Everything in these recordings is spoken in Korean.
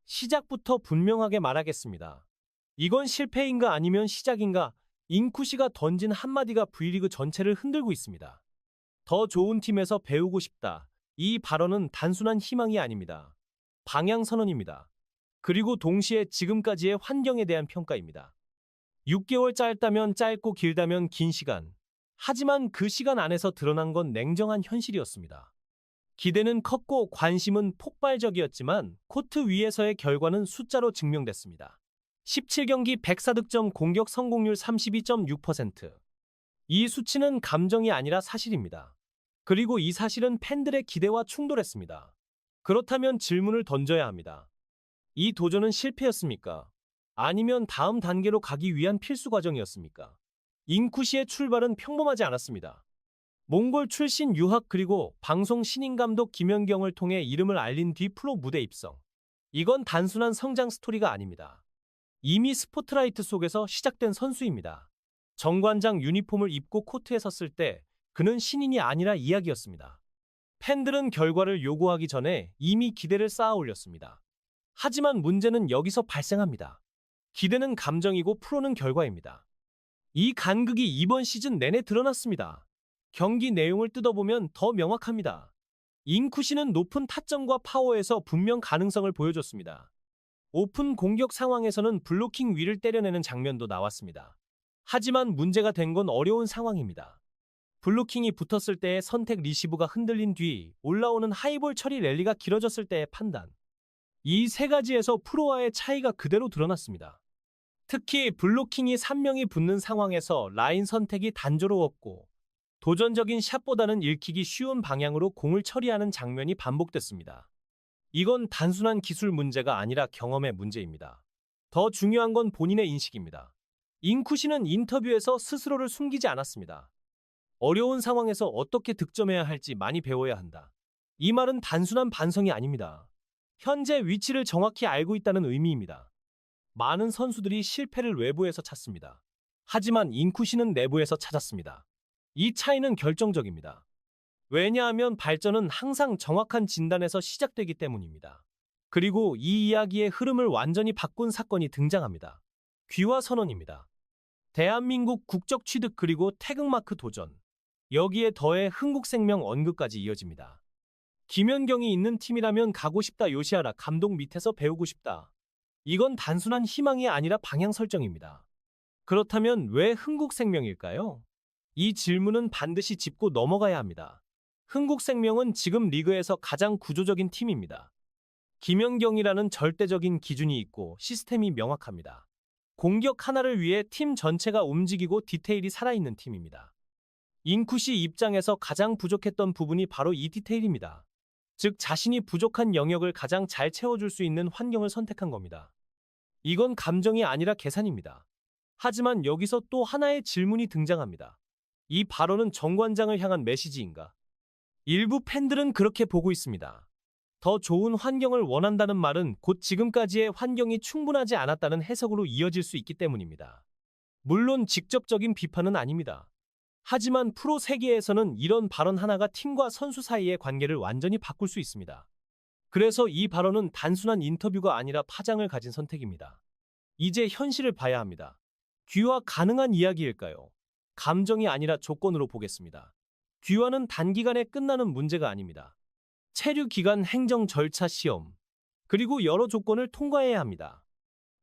시작부터 분명하게 말하겠습니다. 이건 실패인가 아니면 시작인가? 잉쿠시가 던진 한마디가 V리그 전체를 흔들고 있습니다. 더 좋은 팀에서 배우고 싶다. 이 발언은 단순한 희망이 아닙니다. 방향선언입니다. 그리고 동시에 지금까지의 환경에 대한 평가입니다. 6개월 짧다면 짧고 길다면 긴 시간. 하지만 그 시간 안에서 드러난 건 냉정한 현실이었습니다. 기대는 컸고 관심은 폭발적이었지만 코트 위에서의 결과는 숫자로 증명됐습니다. 17경기 104득점 공격 성공률 32.6%. 이 수치는 감정이 아니라 사실입니다. 그리고 이 사실은 팬들의 기대와 충돌했습니다. 그렇다면 질문을 던져야 합니다. 이 도전은 실패였습니까? 아니면 다음 단계로 가기 위한 필수 과정이었습니까? 잉쿠시의 출발은 평범하지 않았습니다. 몽골 출신 유학 그리고 방송 신인 감독 김연경을 통해 이름을 알린 뒤 프로 무대 입성. 이건 단순한 성장 스토리가 아닙니다. 이미 스포트라이트 속에서 시작된 선수입니다. 정관장 유니폼을 입고 코트에 섰을 때 그는 신인이 아니라 이야기였습니다. 팬들은 결과를 요구하기 전에 이미 기대를 쌓아 올렸습니다. 하지만 문제는 여기서 발생합니다. 기대는 감정이고 프로는 결과입니다. 이 간극이 이번 시즌 내내 드러났습니다. 경기 내용을 뜯어보면 더 명확합니다. 잉쿠시는 높은 타점과 파워에서 분명 가능성을 보여줬습니다. 오픈 공격 상황에서는 블로킹 위를 때려내는 장면도 나왔습니다. 하지만 문제가 된 건 어려운 상황입니다. 블로킹이 붙었을 때의 선택 리시브가 흔들린 뒤 올라오는 하이볼 처리 랠리가 길어졌을 때의 판단. 이 세 가지에서 프로와의 차이가 그대로 드러났습니다. 특히 블로킹이 3명이 붙는 상황에서 라인 선택이 단조로웠고 도전적인 샷보다는 읽히기 쉬운 방향으로 공을 처리하는 장면이 반복됐습니다. 이건 단순한 기술 문제가 아니라 경험의 문제입니다. 더 중요한 건 본인의 인식입니다. 잉쿠시는 인터뷰에서 스스로를 숨기지 않았습니다. 어려운 상황에서 어떻게 득점해야 할지 많이 배워야 한다. 이 말은 단순한 반성이 아닙니다. 현재 위치를 정확히 알고 있다는 의미입니다. 많은 선수들이 실패를 외부에서 찾습니다. 하지만 잉쿠시는 내부에서 찾았습니다. 이 차이는 결정적입니다. 왜냐하면 발전은 항상 정확한 진단에서 시작되기 때문입니다. 그리고 이 이야기의 흐름을 완전히 바꾼 사건이 등장합니다. 귀화 선언입니다. 대한민국 국적 취득 그리고 태극마크 도전. 여기에 더해 흥국생명 언급까지 이어집니다. 김연경이 있는 팀이라면 가고 싶다. 요시하라 감독 밑에서 배우고 싶다. 이건 단순한 희망이 아니라 방향 설정입니다. 그렇다면 왜 흥국생명일까요? 이 질문은 반드시 짚고 넘어가야 합니다. 흥국생명은 지금 리그에서 가장 구조적인 팀입니다. 김연경이라는 절대적인 기준이 있고 시스템이 명확합니다. 공격 하나를 위해 팀 전체가 움직이고 디테일이 살아있는 팀입니다. 잉쿠시 입장에서 가장 부족했던 부분이 바로 이 디테일입니다. 즉 자신이 부족한 영역을 가장 잘 채워줄 수 있는 환경을 선택한 겁니다. 이건 감정이 아니라 계산입니다. 하지만 여기서 또 하나의 질문이 등장합니다. 이 발언은 정관장을 향한 메시지인가? 일부 팬들은 그렇게 보고 있습니다. 더 좋은 환경을 원한다는 말은 곧 지금까지의 환경이 충분하지 않았다는 해석으로 이어질 수 있기 때문입니다. 물론 직접적인 비판은 아닙니다. 하지만 프로 세계에서는 이런 발언 하나가 팀과 선수 사이의 관계를 완전히 바꿀 수 있습니다. 그래서 이 발언은 단순한 인터뷰가 아니라 파장을 가진 선택입니다. 이제 현실을 봐야 합니다. 귀화 가능한 이야기일까요? 감정이 아니라 조건으로 보겠습니다. 귀화는 단기간에 끝나는 문제가 아닙니다. 체류 기간, 행정 절차, 시험, 그리고 여러 조건을 통과해야 합니다.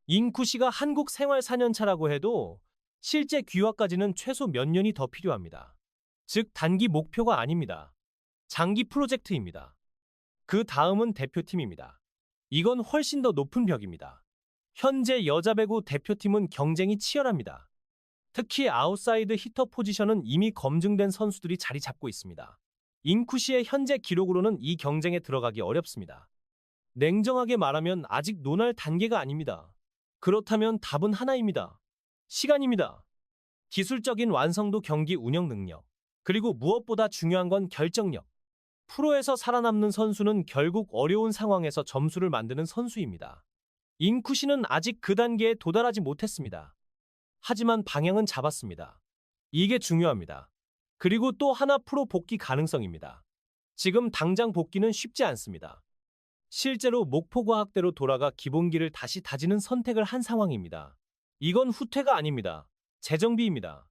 잉쿠시가 한국 생활 4년차라고 해도 실제 귀화까지는 최소 몇 년이 더 필요합니다. 즉 단기 목표가 아닙니다. 장기 프로젝트입니다. 그 다음은 대표팀입니다. 이건 훨씬 더 높은 벽입니다. 현재 여자 배구 대표팀은 경쟁이 치열합니다. 특히 아웃사이드 히터 포지션은 이미 검증된 선수들이 자리 잡고 있습니다. 잉쿠시의 현재 기록으로는 이 경쟁에 들어가기 어렵습니다. 냉정하게 말하면 아직 논할 단계가 아닙니다. 그렇다면 답은 하나입니다. 시간입니다. 기술적인 완성도, 경기 운영 능력, 그리고 무엇보다 중요한 건 결정력. 프로에서 살아남는 선수는 결국 어려운 상황에서 점수를 만드는 선수입니다. 잉쿠시는 아직 그 단계에 도달하지 못했습니다. 하지만 방향은 잡았습니다. 이게 중요합니다. 그리고 또 하나 프로 복귀 가능성입니다. 지금 당장 복귀는 쉽지 않습니다. 실제로 목포과학대로 돌아가 기본기를 다시 다지는 선택을 한 상황입니다. 이건 후퇴가 아닙니다. 재정비입니다.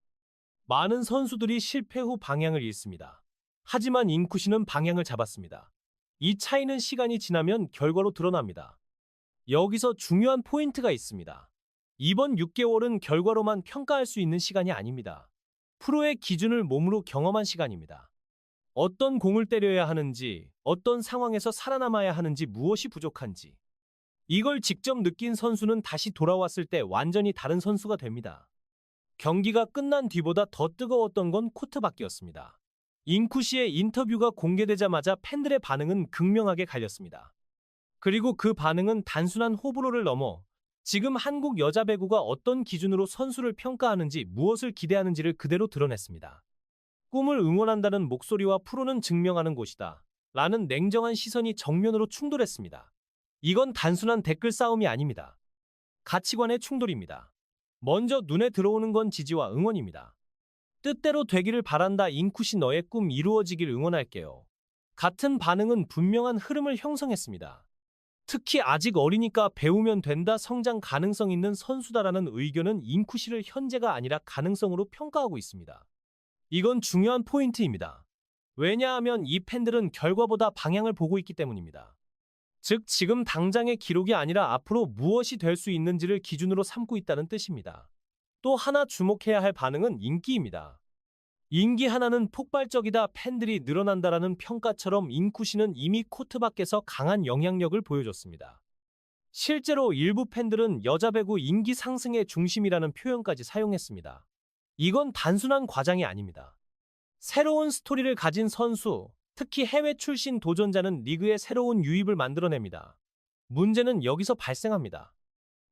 많은 선수들이 실패 후 방향을 잃습니다. 하지만 인쿠시는 방향을 잡았습니다. 이 차이는 시간이 지나면 결과로 드러납니다. 여기서 중요한 포인트가 있습니다. 이번 6개월은 결과로만 평가할 수 있는 시간이 아닙니다. 프로의 기준을 몸으로 경험한 시간입니다. 어떤 공을 때려야 하는지, 어떤 상황에서 살아남아야 하는지, 무엇이 부족한지. 이걸 직접 느낀 선수는 다시 돌아왔을 때 완전히 다른 선수가 됩니다. 경기가 끝난 뒤보다 더 뜨거웠던 건 코트 밖이었습니다. 인쿠시의 인터뷰가 공개되자마자 팬들의 반응은 극명하게 갈렸습니다. 그리고 그 반응은 단순한 호불호를 넘어 지금 한국 여자 배구가 어떤 기준으로 선수를 평가하는지, 무엇을 기대하는지를 그대로 드러냈습니다. 꿈을 응원한다는 목소리와 프로는 증명하는 곳이다 라는 냉정한 시선이 정면으로 충돌했습니다. 이건 단순한 댓글 싸움이 아닙니다. 가치관의 충돌입니다. 먼저 눈에 들어오는 건 지지와 응원입니다. 뜻대로 되기를 바란다. 인쿠시 너의 꿈 이루어지길 응원할게요. 같은 반응은 분명한 흐름을 형성했습니다. 특히 아직 어리니까 배우면 된다, 성장 가능성 있는 선수다라는 의견은 인쿠시를 현재가 아니라 가능성으로 평가하고 있습니다. 이건 중요한 포인트입니다. 왜냐하면 이 팬들은 결과보다 방향을 보고 있기 때문입니다. 즉, 지금 당장의 기록이 아니라 앞으로 무엇이 될 수 있는지를 기준으로 삼고 있다는 뜻입니다. 또 하나 주목해야 할 반응은 인기입니다. 인기 하나는 폭발적이다, 팬들이 늘어난다라는 평가처럼 인쿠시는 이미 코트 밖에서 강한 영향력을 보여줬습니다. 실제로 일부 팬들은 여자 배구 인기 상승의 중심이라는 표현까지 사용했습니다. 이건 단순한 과장이 아닙니다. 새로운 스토리를 가진 선수, 특히 해외 출신 도전자는 리그에 새로운 유입을 만들어냅니다. 문제는 여기서 발생합니다.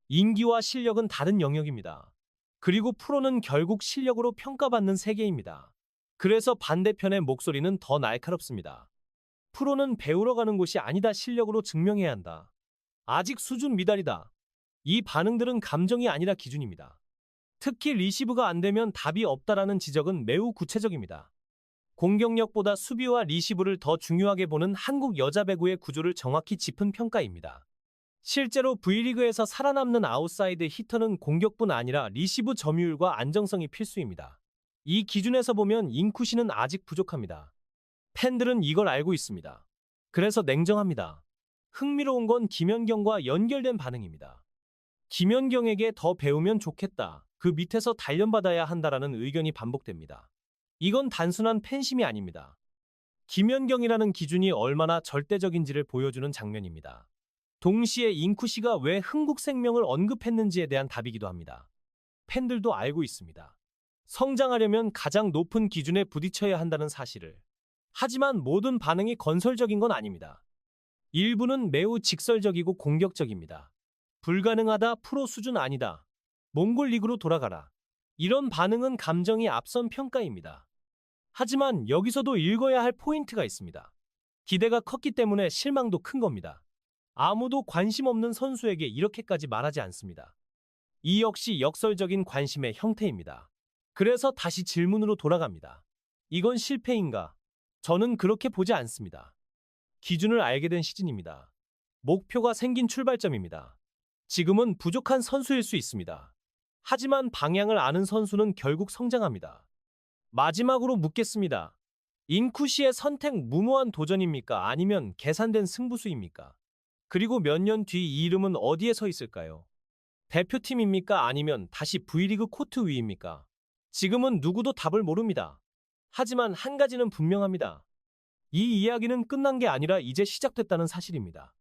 인기와 실력은 다른 영역입니다. 그리고 프로는 결국 실력으로 평가받는 세계입니다. 그래서 반대편의 목소리는 더 날카롭습니다. 프로는 배우러 가는 곳이 아니다, 실력으로 증명해야 한다. 아직 수준 미달이다. 이 반응들은 감정이 아니라 기준입니다. 특히 리시브가 안 되면 답이 없다라는 지적은 매우 구체적입니다. 공격력보다 수비와 리시브를 더 중요하게 보는 한국 여자 배구의 구조를 정확히 짚은 평가입니다. 실제로 V리그에서 살아남는 아웃사이드 히터는 공격뿐 아니라 리시브 점유율과 안정성이 필수입니다. 이 기준에서 보면 인쿠시는 아직 부족합니다. 팬들은 이걸 알고 있습니다. 그래서 냉정합니다. 흥미로운 건 김연경과 연결된 반응입니다. 김연경에게 더 배우면 좋겠다, 그 밑에서 단련받아야 한다라는 의견이 반복됩니다. 이건 단순한 팬심이 아닙니다. 김연경이라는 기준이 얼마나 절대적인지를 보여주는 장면입니다. 동시에 인쿠시가 왜 흥국생명을 언급했는지에 대한 답이기도 합니다. 팬들도 알고 있습니다. 성장하려면 가장 높은 기준에 부딪혀야 한다는 사실을. 하지만 모든 반응이 건설적인 건 아닙니다. 일부는 매우 직설적이고 공격적입니다. 불가능하다, 프로 수준 아니다, 몽골 리그로 돌아가라. 이런 반응은 감정이 앞선 평가입니다. 하지만 여기서도 읽어야 할 포인트가 있습니다. 기대가 컸기 때문에 실망도 큰 겁니다. 아무도 관심 없는 선수에게 이렇게까지 말하지 않습니다. 이 역시 역설적인 관심의 형태입니다. 그래서 다시 질문으로 돌아갑니다. 이건 실패인가? 저는 그렇게 보지 않습니다. 기준을 알게 된 시즌입니다. 목표가 생긴 출발점입니다. 지금은 부족한 선수일 수 있습니다. 하지만 방향을 아는 선수는 결국 성장합니다. 마지막으로 묻겠습니다. 인쿠시의 선택 무모한 도전입니까? 아니면 계산된 승부수입니까? 그리고 몇 년 뒤 이 이름은 어디에 서 있을까요? 대표팀입니까? 아니면 다시 V리그 코트 위입니까? 지금은 누구도 답을 모릅니다. 하지만 한 가지는 분명합니다. 이 이야기는 끝난 게 아니라 이제 시작됐다는 사실입니다.